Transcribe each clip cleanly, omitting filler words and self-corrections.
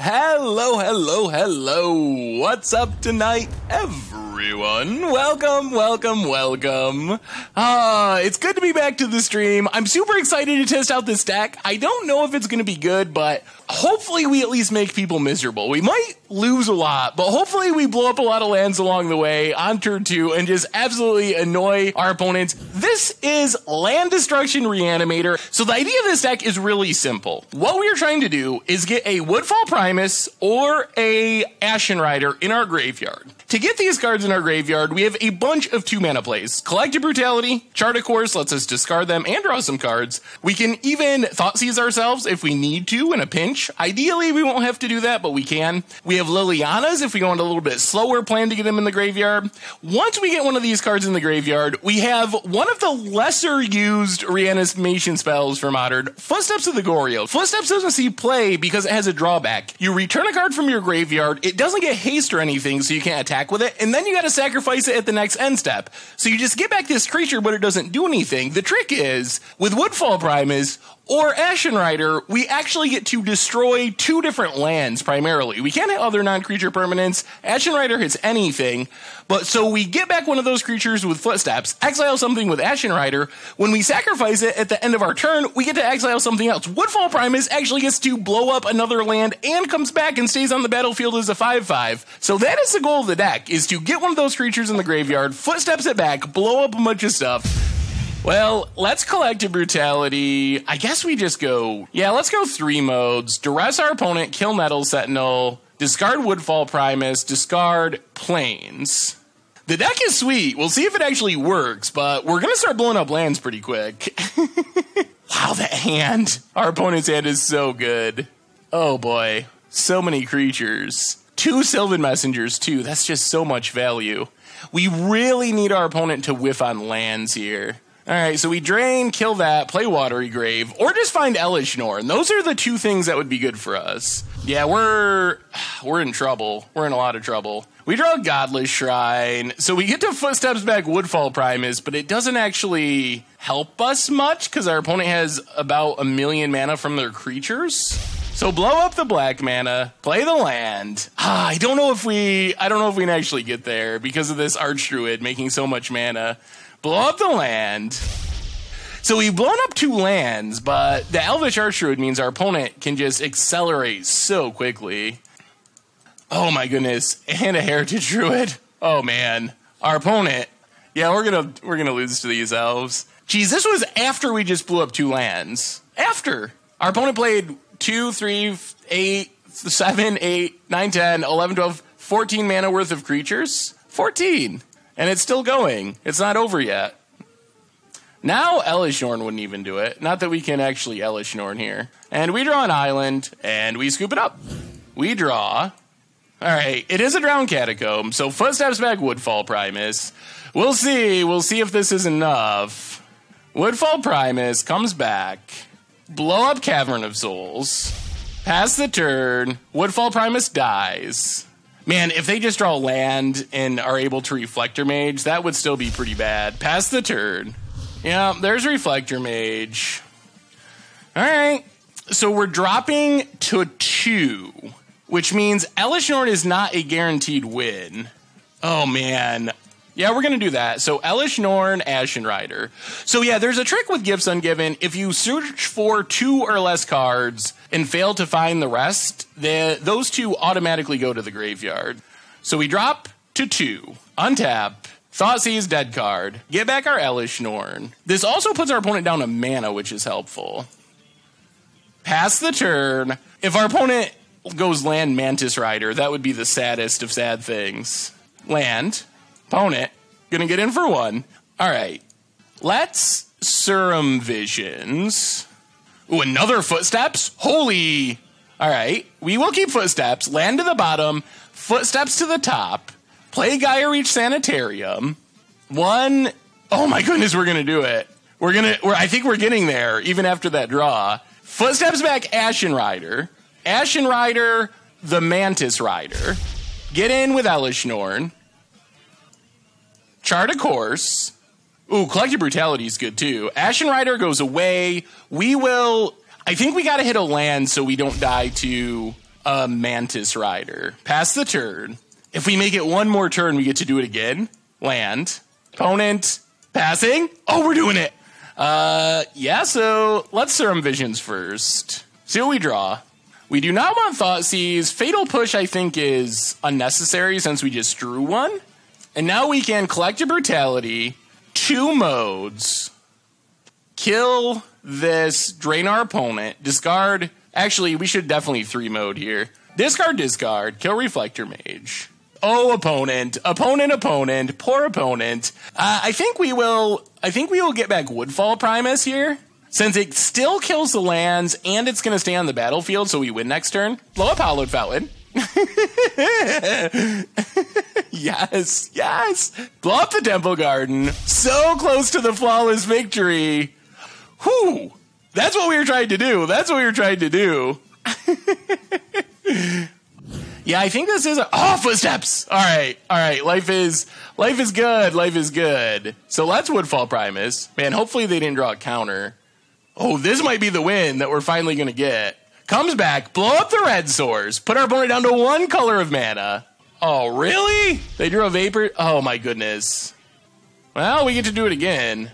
Hello, hello, hello. What's up tonight, everyone? Welcome. It's good to be back to the stream. I'm super excited to test out this deck. I don't know if it's going to be good, but hopefully we at least make people miserable. We might lose a lot, but hopefully we blow up a lot of lands along the way on turn 2 and just absolutely annoy our opponents. This is Land Destruction Reanimator. So the idea of this deck is really simple. What we are trying to do is get a Woodfall Primus or a Ashen Rider in our graveyard. To get these cards in our graveyard, we have a bunch of 2-mana plays. Collective Brutality, Chart of Course lets us discard them and draw some cards. We can even Thoughtseize ourselves if we need to in a pinch. Ideally, we won't have to do that, but we can. We have Liliana's if we go on a little bit slower plan to get them in the graveyard. Once we get one of these cards in the graveyard, we have one of the lesser used reanimation spells for Modern, Footsteps of the Goryo. Footsteps doesn't see play because it has a drawback. You return a card from your graveyard, it doesn't get haste or anything, so you can't attack with it, and then you gotta sacrifice it at the next end step. So you just get back this creature, but it doesn't do anything. The trick is, with Woodfall Primus or Ashen Rider, we actually get to destroy 2 different lands primarily. We can't hit other non-creature permanents. Ashen Rider hits anything, but so we get back one of those creatures with Footsteps, exile something with Ashen Rider. When we sacrifice it at the end of our turn, we get to exile something else. Woodfall Primus actually gets to blow up another land and comes back and stays on the battlefield as a 5/5. So that is the goal of the deck, is to get one of those creatures in the graveyard, Footsteps it back, blow up a bunch of stuff. Well, let's Collective Brutality. I guess we just go, let's go 3 modes. Duress our opponent, kill Metal Sentinel, discard Woodfall Primus, discard Plains. The deck is sweet. We'll see if it actually works, but we're going to start blowing up lands pretty quick. Wow, that hand. Our opponent's hand is so good. Oh boy, so many creatures. 2 Sylvan Messengers too. That's just so much value. We really need our opponent to whiff on lands here. All right, so we drain, kill that, play Watery Grave, or just find Elesh Norn. Those are the 2 things that would be good for us. Yeah, we're in trouble. We're in a lot of trouble. We draw a Godless Shrine, so we get to Footsteps back Woodfall Primus, but it doesn't actually help us much because our opponent has about 1 million mana from their creatures. So blow up the black mana, play the land. I don't know if we can actually get there because of this Archdruid making so much mana. Blow up the land. So we've blown up 2 lands, but the Elvish Archdruid means our opponent can just accelerate so quickly. Oh my goodness, and a Heritage Druid. Oh man, our opponent. Yeah, we're gonna lose to these elves. Geez, this was after we just blew up 2 lands. After our opponent played 2, 3, 8, 7, 8, 9, 10, 11, 12, 14 mana worth of creatures. 14. And it's still going. It's not over yet. Now Elesh Norn wouldn't even do it. Not that we can actually Elesh Norn here. And we draw an island, and we scoop it up. We draw. All right, it is a Drowned Catacomb, so Footsteps back Woodfall Primus. We'll see. We'll see if this is enough. Woodfall Primus comes back. Blow up Cavern of Souls. Pass the turn. Woodfall Primus dies. Man, if they just draw land and are able to Reflector Mage, that would still be pretty bad. Pass the turn. Yeah, there's Reflector Mage. All right, so we're dropping to 2, which means Elesh Norn is not a guaranteed win. Oh, man. Yeah, we're going to do that. So Elesh Norn, Ashen Rider. So yeah, there's a trick with Gifts Ungiven. If you search for 2 or less cards and fail to find the rest, those 2 automatically go to the graveyard. So we drop to 2, untap, Thoughtseize dead card, get back our Elesh Norn. This also puts our opponent down a mana, which is helpful. Pass the turn. If our opponent goes land Mantis Rider, that would be the saddest of sad things. Land. Opponent, gonna get in for 1. All right, let's Serum Visions. Ooh, another Footsteps? Holy. All right, we will keep Footsteps, land to the bottom, Footsteps to the top, play Gaia Reach Sanitarium. 1, oh my goodness, we're gonna do it. I think we're getting there, even after that draw. Footsteps back Ashen Rider. Ashen Rider, the Mantis Rider. Get in with Elesh Norn. Chart of Course. Ooh, Collective Brutality is good too. Ashen Rider goes away. I think we gotta hit a land so we don't die to a Mantis Rider. Pass the turn. If we make it one more turn, we get to do it again. Land. Opponent. Passing. Oh, we're doing it. Yeah, so let's Serum Visions first. See what we draw. We do not want Thoughtseize. Fatal Push, I think, is unnecessary since we just drew one. And now we can Collective Brutality, 2 modes, kill this, drain our opponent, discard. Actually, we should definitely 3 mode here. Discard, kill Reflector Mage. Oh, opponent, poor opponent. I think we will get back Woodfall Primus here. Since it still kills the lands and it's going to stay on the battlefield, so we win next turn. Blow up Hallowed Fountain. Yes. Blow up the Temple Garden. So close to the flawless victory. Whew. That's what we were trying to do. Yeah, I think this is footsteps. All right. Life is good. So let's Woodfall Primus. Man, hopefully they didn't draw a counter. Oh, this might be the win that we're finally going to get. Comes back, blow up the red source, put our opponent down to 1 color of mana. Oh, really? They drew a Vapor? Oh, my goodness. Well, we get to do it again.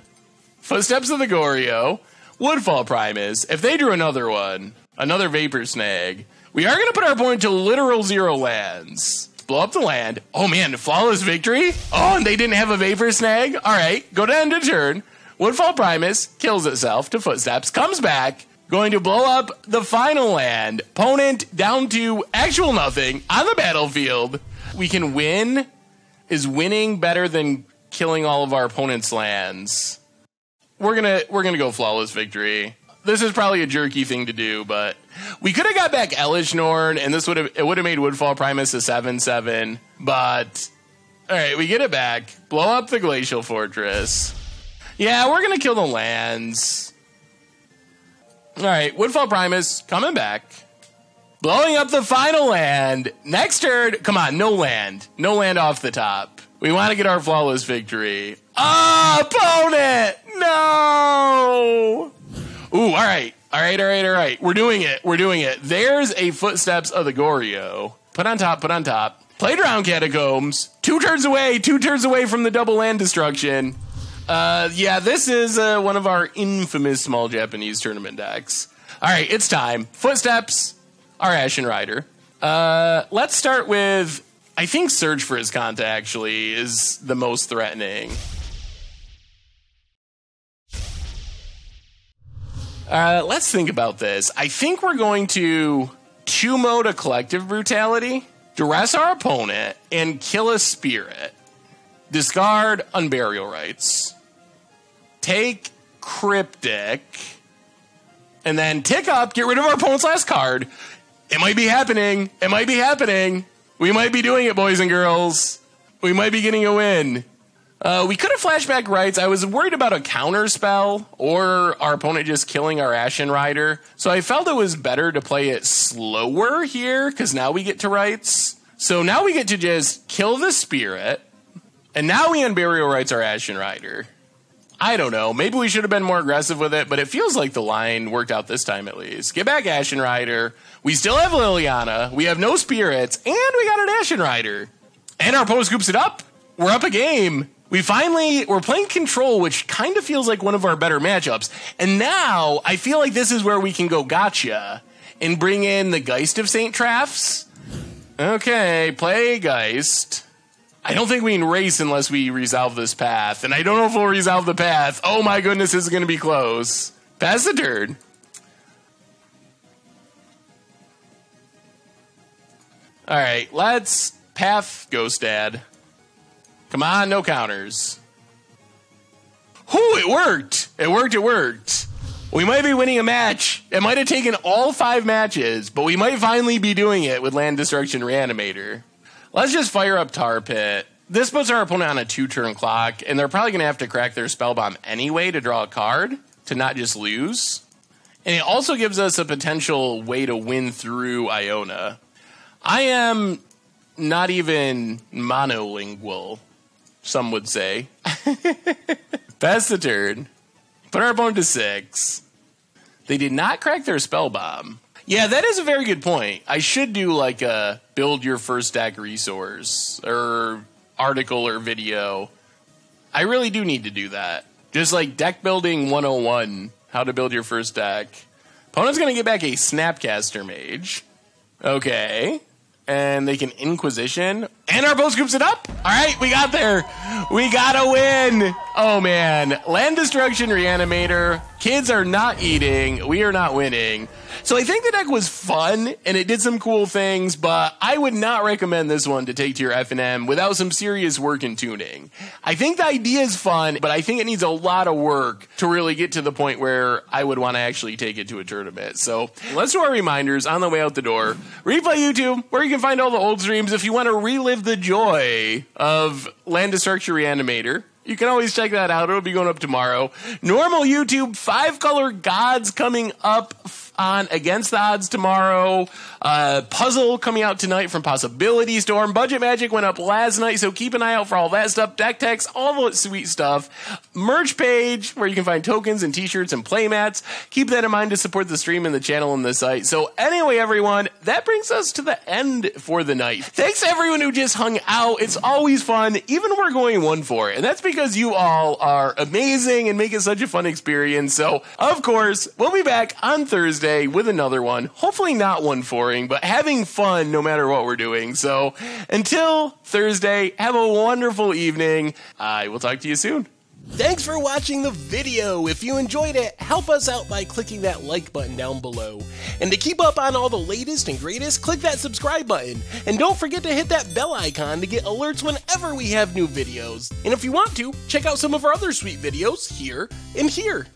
Footsteps of the Goryo, Woodfall Primus. If they drew another one, another Vapor Snag, we are going to put our opponent to literal 0 lands. Blow up the land. Oh, man, flawless victory? Oh, and they didn't have a Vapor Snag? All right, go down to turn. Woodfall Primus kills itself to Footsteps, comes back, going to blow up the final land. Opponent down to actual nothing on the battlefield. We can win. Is winning better than killing all of our opponent's lands? We're gonna go flawless victory. This is probably a jerky thing to do, but we could have got back Elishnorn, and it would have made Woodfall Primus a 7/7. But all right, we get it back. Blow up the Glacial Fortress. Yeah, we're going to kill the lands. All right, Woodfall Primus coming back. Blowing up the final land. Next turn, come on, no land. No land off the top. We want to get our flawless victory. Opponent! No! Ooh, all right. We're doing it. There's a Footsteps of the Goryo. Put on top. Playground Catacombs. 2 turns away from the double land destruction. Yeah, this is one of our infamous small Japanese tournament decks. All right, it's time. Footsteps, our Ashen Rider. Let's start with, I think Search for Azcanta actually is the most threatening. Let's think about this. I think we're going to 2-mode a Collective Brutality, duress our opponent, and kill a Spirit. Discard Unburial Rites. Take Cryptic. And then tick up, get rid of our opponent's last card. It might be happening. We might be doing it, boys and girls. We might be getting a win. We could have Flashback Rites. I was worried about a counter spell or our opponent just killing our Ashen Rider. So I felt it was better to play it slower here because now we get to Rites. So now we get to just kill the Spirit. And now we Unburial Rites our Ashen Rider. I don't know. Maybe we should have been more aggressive with it, but it feels like the line worked out this time at least. Get back Ashen Rider. We still have Liliana. We have no Spirits. And we got an Ashen Rider. And our opponent scoops it up. We're up a game. We're playing Control, which kind of feels like one of our better matchups. And now I feel like this is where we can go gotcha and bring in the Geist of St. Traffs. Okay, play Geist. I don't think we can race unless we resolve this path. And I don't know if we'll resolve the path. Oh my goodness, this is going to be close. Pass the turn. All right, let's path Ghost Dad. Come on, no counters. Ooh, it worked. It worked. We might be winning a match. It might have taken all 5 matches, but we might finally be doing it with Land Destruction Reanimator. Let's just fire up Tar Pit. This puts our opponent on a 2-turn clock, and they're probably going to have to crack their Spellbomb anyway to draw a card, to not just lose. And it also gives us a potential way to win through Iona. I am not even monolingual, some would say. Pass the turn. Put our opponent to 6. They did not crack their Spellbomb. Yeah, that is a very good point. I should do like a build your first deck resource or article or video. I really do need to do that. Just like deck building 101, how to build your first deck. Opponent's going to get back a Snapcaster Mage. Okay. And they can Inquisition. And our boat scoops it up. All right, we got there. We got to win. Oh, man. Land Destruction Reanimator. Kids are not eating. We are not winning. So I think the deck was fun, and it did some cool things, but I would not recommend this one to take to your FNM without some serious work and tuning. I think the idea is fun, but I think it needs a lot of work to really get to the point where I would want to actually take it to a tournament. So let's do our reminders on the way out the door. Replay YouTube, where you can find all the old streams if you want to relive the joy of Land Destruction Reanimator. You can always check that out. It'll be going up tomorrow. Normal YouTube, 5-color gods coming up on Against the Odds tomorrow. Puzzle coming out tonight from Possibility Storm. Budget Magic went up last night, so keep an eye out for all that stuff. Deck techs, all the sweet stuff. Merch page, where you can find tokens and t-shirts and playmats. Keep that in mind to support the stream and the channel and the site. So anyway, everyone, that brings us to the end for the night. Thanks to everyone who just hung out. It's always fun, even when we're going 1-4. And that's because you all are amazing and make it such a fun experience. So, of course, we'll be back on Thursday with another one. Hopefully not 1-4ing, but having fun no matter what we're doing. So, until Thursday, have a wonderful evening. I will talk to you soon. Thanks for watching the video. If you enjoyed it, help us out by clicking that like button down below. And to keep up on all the latest and greatest, click that subscribe button. And don't forget to hit that bell icon to get alerts whenever we have new videos. And if you want to, check out some of our other sweet videos here and here.